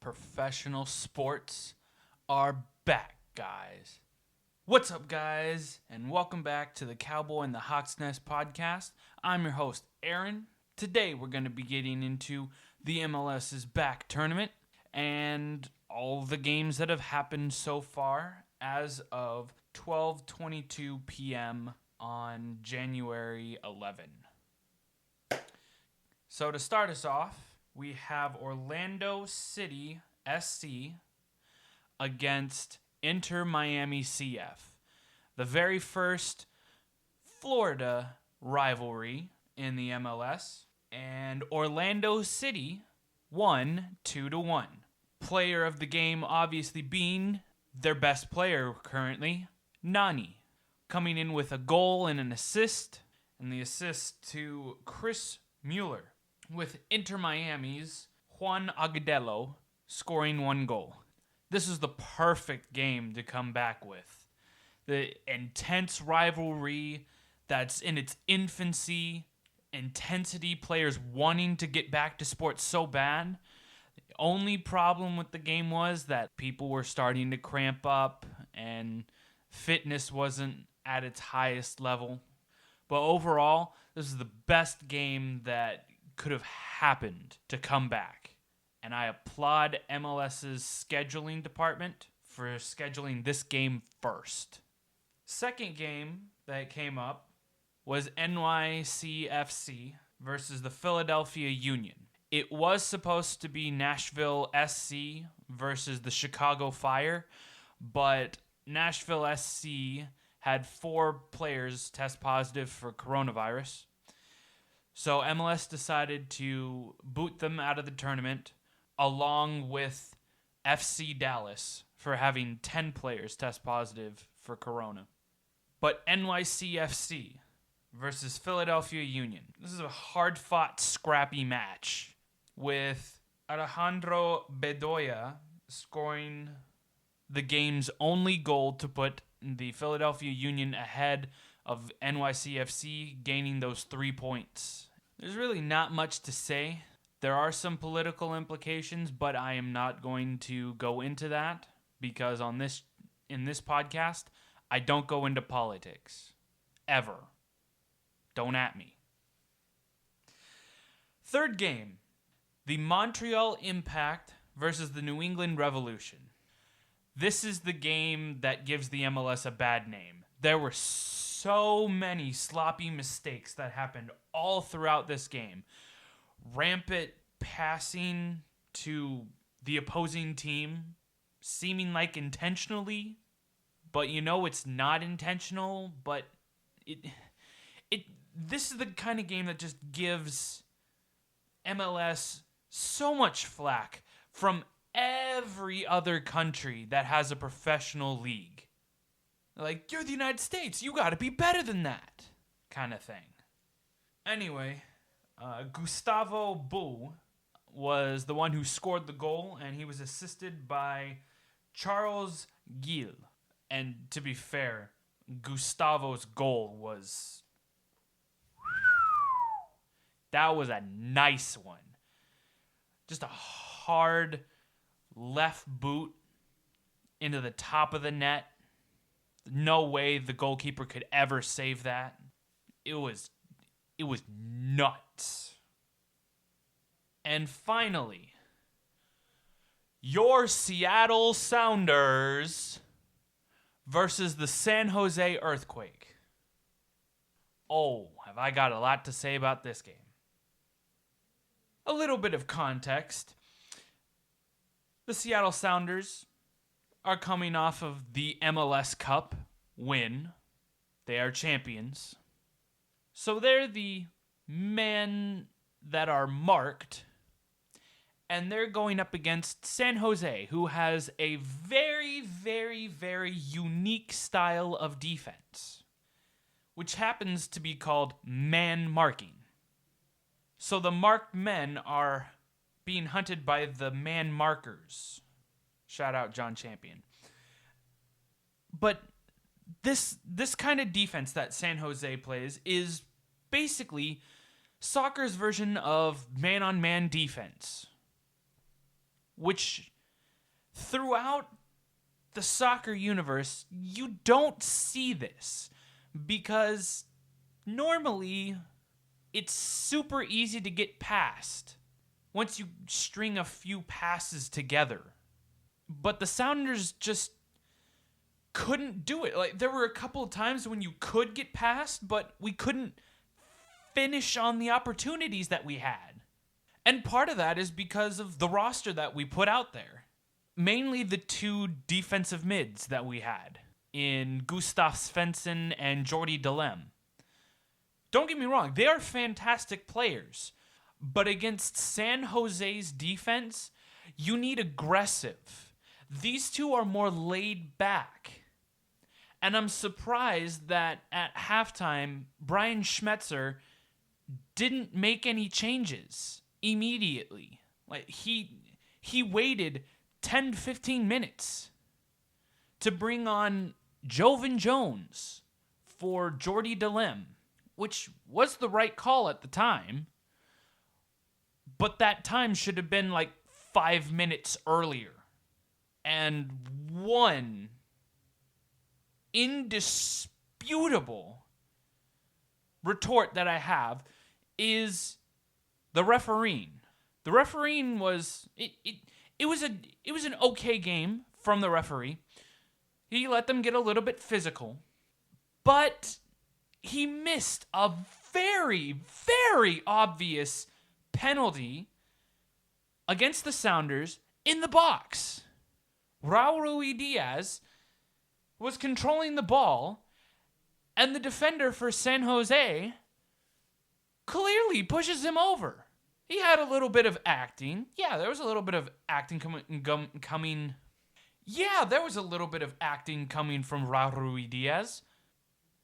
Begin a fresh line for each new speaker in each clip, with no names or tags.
Professional sports are back, guys. What's up, guys? And welcome back to the Cowboy and the Hawk's Nest podcast. I'm your host, Aaron. Today, we're going to be getting into the MLS is Back tournament and all the games that have happened so far as of 12:22 p.m. on January 11. So to start us off, we have Orlando City SC against Inter Miami CF. The very first Florida rivalry in the MLS. And Orlando City won 2-1. Player of the game obviously being their best player currently, Nani. Coming in with a goal and an assist. And the assist to Chris Mueller. With Inter Miami's Juan Agudelo scoring one goal. This is the perfect game to come back with. The intense rivalry that's in its infancy, intensity, players wanting to get back to sports so bad. The only problem with the game was that people were starting to cramp up and fitness wasn't at its highest level. But overall, this is the best game that could have happened to come back. And I applaud MLS's scheduling department for scheduling this game first. Second game that came up was NYCFC versus the Philadelphia Union. It was supposed to be Nashville SC versus the Chicago Fire, but Nashville SC had 4 players test positive for coronavirus. So MLS decided to boot them out of the tournament along with FC Dallas for having 10 players test positive for corona. But NYCFC versus Philadelphia Union. This is a hard-fought, scrappy match with Alejandro Bedoya scoring the game's only goal to put the Philadelphia Union ahead of NYCFC, gaining those 3 points. There's really not much to say. There are some political implications, but I am not going to go into that because in this podcast, I don't go into politics. Ever. Don't at me. Third game, the Montreal Impact versus the New England Revolution. This is the game that gives the MLS a bad name. There were so many sloppy mistakes that happened all throughout this game. Rampant passing to the opposing team, seeming like intentionally, but you know it's not intentional, but this is the kind of game that just gives MLS so much flack from every other country that has a professional league. Like, you're the United States, you gotta be better than that, kind of thing. Anyway, Gustavo Bou was the one who scored the goal, and he was assisted by Charles Gil. And to be fair, Gustavo's goal was... that was a nice one. Just a hard left boot into the top of the net. No way the goalkeeper could ever save that. It was nuts. And finally, your Seattle Sounders versus the San Jose Earthquake. Oh, have I got a lot to say about this game. A little bit of context. The Seattle Sounders are coming off of the MLS Cup win. They are champions. So they're the men that are marked. And they're going up against San Jose, who has a very, very, very unique style of defense, which happens to be called man marking. So the marked men are being hunted by the man markers. Shout out John Champion. But this kind of defense that San Jose plays is basically soccer's version of man-on-man defense, which throughout the soccer universe, you don't see this because normally it's super easy to get past once you string a few passes together. But the Sounders just couldn't do it. Like, there were a couple of times when you could get past, but we couldn't finish on the opportunities that we had. And part of that is because of the roster that we put out there. Mainly the two defensive mids that we had in Gustav Svensson and Jordi Delem. Don't get me wrong, they are fantastic players. But against San Jose's defense, you need aggressive. These two are more laid back. And I'm surprised that at halftime, Brian Schmetzer didn't make any changes immediately. Like, he waited 10 to 15 minutes to bring on Jovan Jones for Jordi Delem, which was the right call at the time. But that time should have been like 5 minutes earlier. And one indisputable retort that I have is the refereeing. The refereeing was it was an okay game from the referee. He let them get a little bit physical, but he missed a very, very obvious penalty against the Sounders in the box. Raul Ruidiaz was controlling the ball, and the defender for San Jose clearly pushes him over. He had a little bit of acting. Yeah, there was a little bit of acting coming. Yeah, there was a little bit of acting coming from Raul Ruidiaz.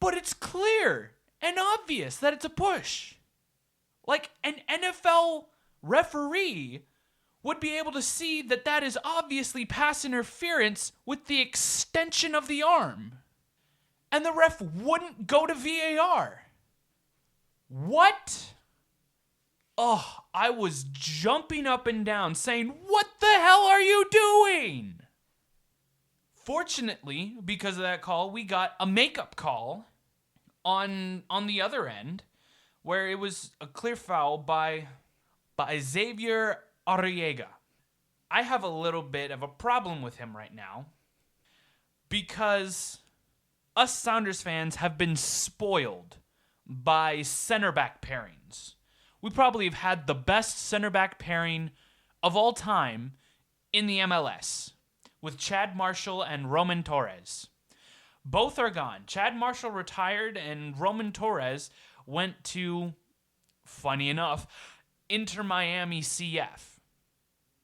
But it's clear and obvious that it's a push. Like, an NFL referee would be able to see that that is obviously pass interference with the extension of the arm. And the ref wouldn't go to VAR. What? Oh, I was jumping up and down saying, what the hell are you doing? Fortunately, because of that call, we got a makeup call on the other end, where it was a clear foul by Xavier Arriaga. I have a little bit of a problem with him right now because us Sounders fans have been spoiled by center back pairings. We probably have had the best center back pairing of all time in the MLS with Chad Marshall and Roman Torres. Both are gone. Chad Marshall retired and Roman Torres went to, funny enough, Inter Miami CF.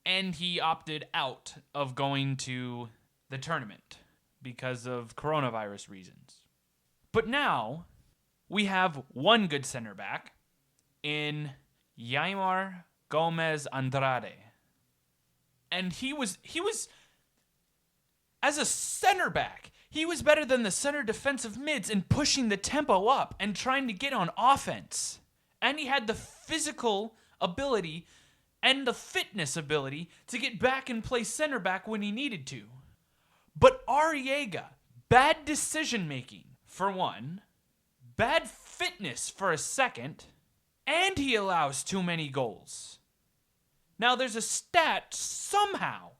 And he opted out of going to the tournament because of coronavirus reasons. But now we have one good center back in Yaimar Gomez Andrade. And he was as a center back, he was better than the center defensive mids in pushing the tempo up and trying to get on offense. And he had the physical ability and the fitness ability to get back and play center back when he needed to. But Arriaga, bad decision making for one, bad fitness for a second, and he allows too many goals. Now there's a stat somehow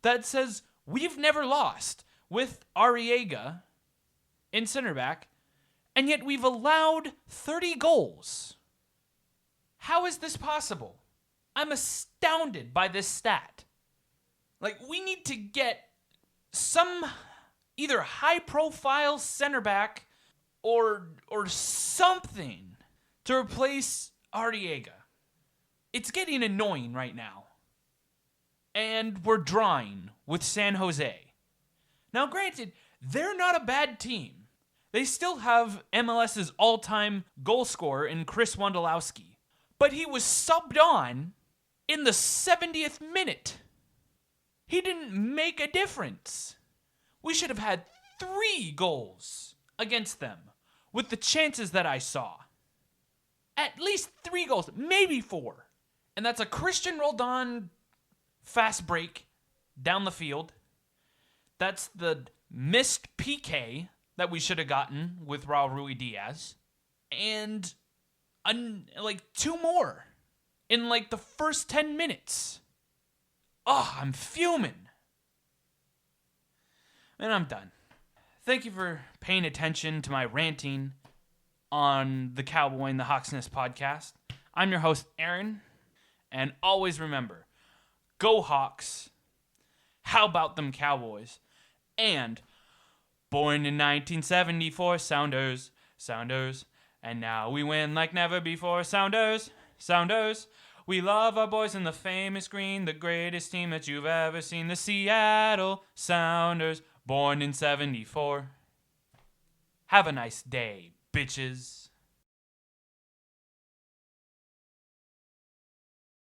that says we've never lost with Arriaga in center back, and yet we've allowed 30 goals. How is this possible? I'm astounded by this stat. Like, we need to get some either high-profile center back or something to replace Arriaga. It's getting annoying right now. And we're drawing with San Jose. Now, granted, they're not a bad team. They still have MLS's all-time goal scorer in Chris Wondolowski. But he was subbed on in the 70th minute. He didn't make a difference. We should have had 3 goals against them with the chances that I saw. At least 3 goals, maybe 4. And that's a Christian Roldan fast break down the field. That's the missed PK that we should have gotten with Raul Ruidiaz. And like 2 more in like the first 10 minutes. Oh, I'm fuming. And I'm done. Thank you for paying attention to my ranting on the Cowboy and the Hawks Nest podcast. I'm your host, Aaron. And always remember, go Hawks. How about them Cowboys? And born in 1974, Sounders. And now we win like never before, Sounders. We love our boys in the famous green, the greatest team that you've ever seen, the Seattle Sounders, born in 74. Have a nice day, bitches.